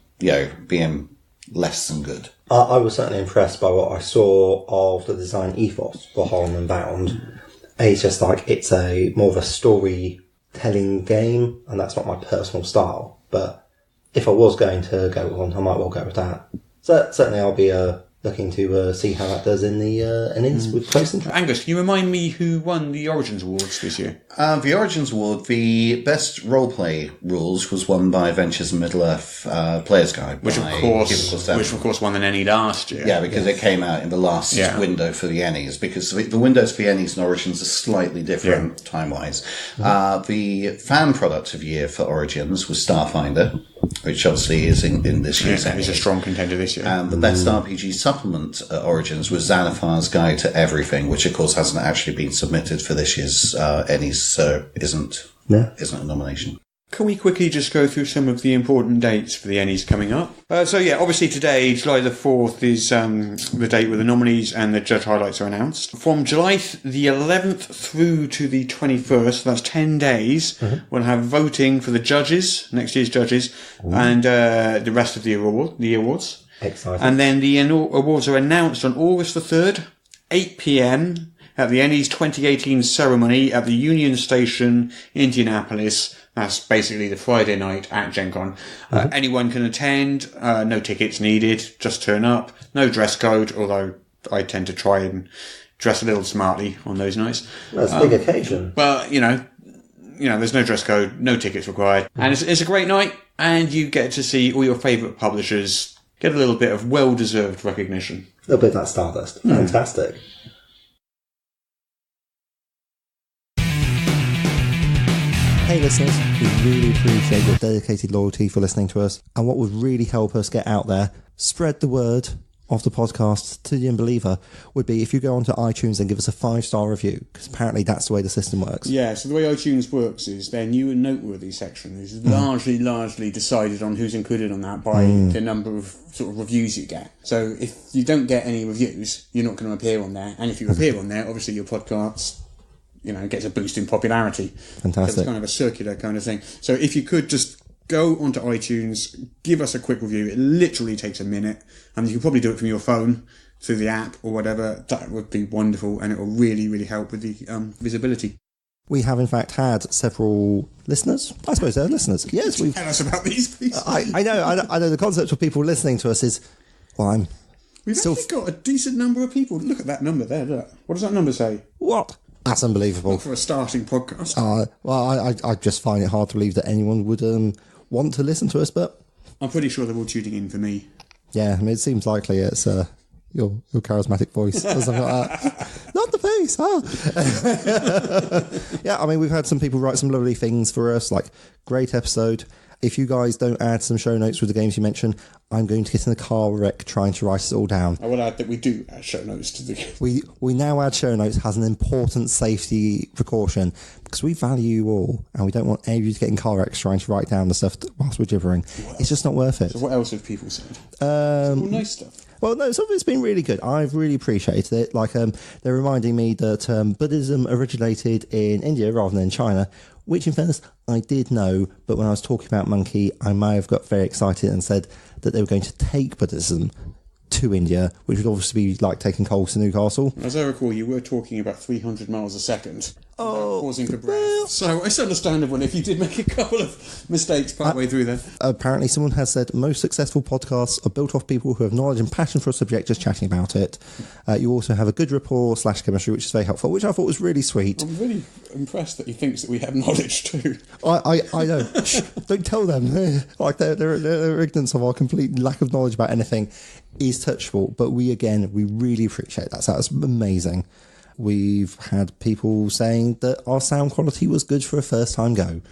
less than good. I was certainly impressed by what I saw of the design ethos for Harlem Unbound. It's just like, it's a more of a storytelling game, and that's not my personal style. But if I was going to go with one, I might well go with that. So certainly I'll be looking to see how that does in the ENnies with close interest. Angus, can you remind me who won the Origins Awards this year? The Origins Award, the best roleplay rules was won by Adventures in Middle-earth Player's Guide. Which of course won an ENnie last year. Yeah, because it came out in the last window for the ENnies, because the windows for the ENnies and Origins are slightly different time-wise. The fan product of the year for Origins was Starfinder, which obviously is in this year's ENnies. He's a strong contender this year. And the best RPG supplement at Origins was Xanathar's Guide to Everything, which of course hasn't actually been submitted for this year's ENnies, so isn't a nomination. Can we quickly just go through some of the important dates for the ENnies coming up? Obviously today, July the 4th, is the date where the nominees and the judge highlights are announced. From July the 11th through to the 21st, so that's 10 days, we'll have voting for the judges, next year's judges, and the rest of the awards. Exciting. And then the awards are announced on August the 3rd, 8 p.m, at the ENnies 2018 ceremony at the Union Station, Indianapolis. That's basically the Friday night at Gen Con. Anyone can attend, no tickets needed, just turn up, no dress code, although I tend to try and dress a little smartly on those nights. That's a big occasion. Well, there's no dress code, no tickets required. And it's a great night, and you get to see all your favourite publishers get a little bit of well-deserved recognition. A little bit of that stardust. Fantastic. Hey listeners, we really appreciate your dedicated loyalty for listening to us, and what would really help us get out there, spread the word, of the podcast to the unbeliever would be if you go onto iTunes and give us a 5-star review, because apparently that's the way the system works. Yeah, so the way iTunes works is their new and noteworthy section is largely decided on who's included on that by the number of sort of reviews you get. So if you don't get any reviews, you're not going to appear on there. And if you appear on there, obviously your podcast, gets a boost in popularity. Fantastic. So it's kind of a circular kind of thing. So if you could just go onto iTunes, give us a quick review. It literally takes a minute, and you can probably do it from your phone through the app or whatever. That would be wonderful, and it will really, really help with the visibility. We have, in fact, had several listeners. I suppose they're listeners. Yes, we've. Tell us about these, please. I know. The concept of people listening to us is, well, We've actually got a decent number of people. Look at that number there. Look. What does that number say? What? That's unbelievable. Not for a starting podcast. I just find it hard to believe that anyone would want to listen to us, but I'm pretty sure they're all tuning in for me. Yeah, it seems likely it's your charismatic voice or something like that. Not the face, huh? Yeah, we've had some people write some lovely things for us, like, great episode. If you guys don't add some show notes with the games you mentioned, I'm going to get in a car wreck trying to write it all down. I will add that we do add show notes to the game. We now add show notes as an important safety precaution because we value you all and we don't want any of you to get in car wrecks trying to write down the stuff whilst we're gibbering. It's just not worth it. So what else have people said? All nice stuff. Well, no, some of it's been really good. I've really appreciated it. Like, they're reminding me that Buddhism originated in India rather than China, which, in fairness, I did know. But when I was talking about Monkey, I may have got very excited and said that they were going to take Buddhism to India, which would obviously be like taking coals to Newcastle. As I recall, you were talking about 300 miles a second. Oh, pausing for breath. So it's understandable if you did make a couple of mistakes partway through there. Apparently, someone has said most successful podcasts are built off people who have knowledge and passion for a subject just chatting about it. You also have a good rapport / chemistry, which is very helpful, which I thought was really sweet. I'm really impressed that he thinks that we have knowledge too. I know. Shh, don't tell them. Like their ignorance of our complete lack of knowledge about anything is touchable. But we really appreciate that. So that's amazing. We've had people saying that our sound quality was good for a first time go.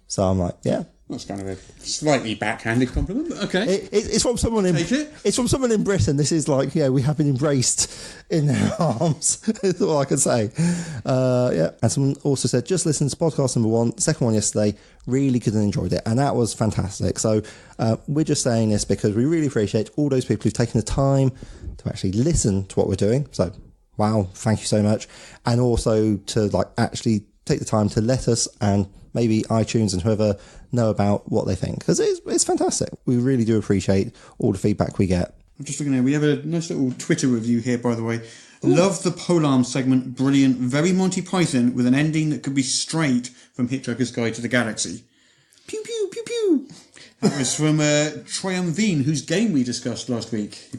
So I'm like, yeah. That's kind of a slightly backhanded compliment, but okay. It's from someone in It's from someone in Britain. This is like, we have been embraced in their arms. That's all I can say. And someone also said, just listen to podcast number 1, second one yesterday, really good and enjoyed it. And that was fantastic. So we're just saying this because we really appreciate all those people who've taken the time to actually listen to what we're doing. So wow, thank you so much. And also to actually take the time to let us and maybe iTunes and whoever know about what they think. Because it's fantastic. We really do appreciate all the feedback we get. I'm just looking at we have a nice little Twitter review here, by the way. Ooh. Love the polearm segment. Brilliant. Very Monty Python with an ending that could be straight from Hitchhiker's Guide to the Galaxy. Pew, pew, pew, pew. That was from Triumvine, whose game we discussed last week.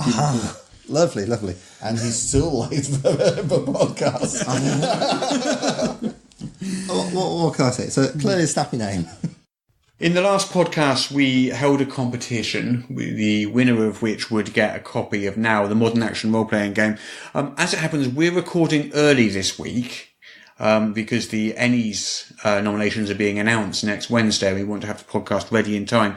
Lovely. And he's still late for podcast. What can I say? It's a clearly snappy name. In the last podcast, we held a competition, the winner of which would get a copy of Now, the modern action role-playing game. As it happens, we're recording early this week because the ENnies nominations are being announced next Wednesday. We want to have the podcast ready in time.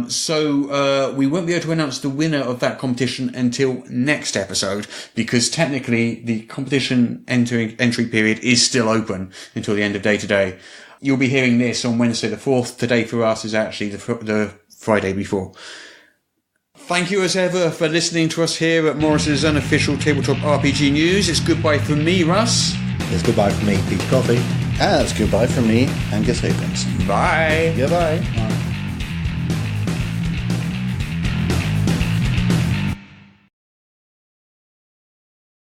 So we won't be able to announce the winner of that competition until next episode because technically the competition entry period is still open until the end of day today. You'll be hearing this on Wednesday the 4th. Today for us is actually the Friday before. Thank you as ever for listening to us here at Morrus's unofficial tabletop RPG news. It's goodbye from me, Russ. It's goodbye from me, Pete Coffey. And it's goodbye from me, Angus Havens. Bye. Goodbye.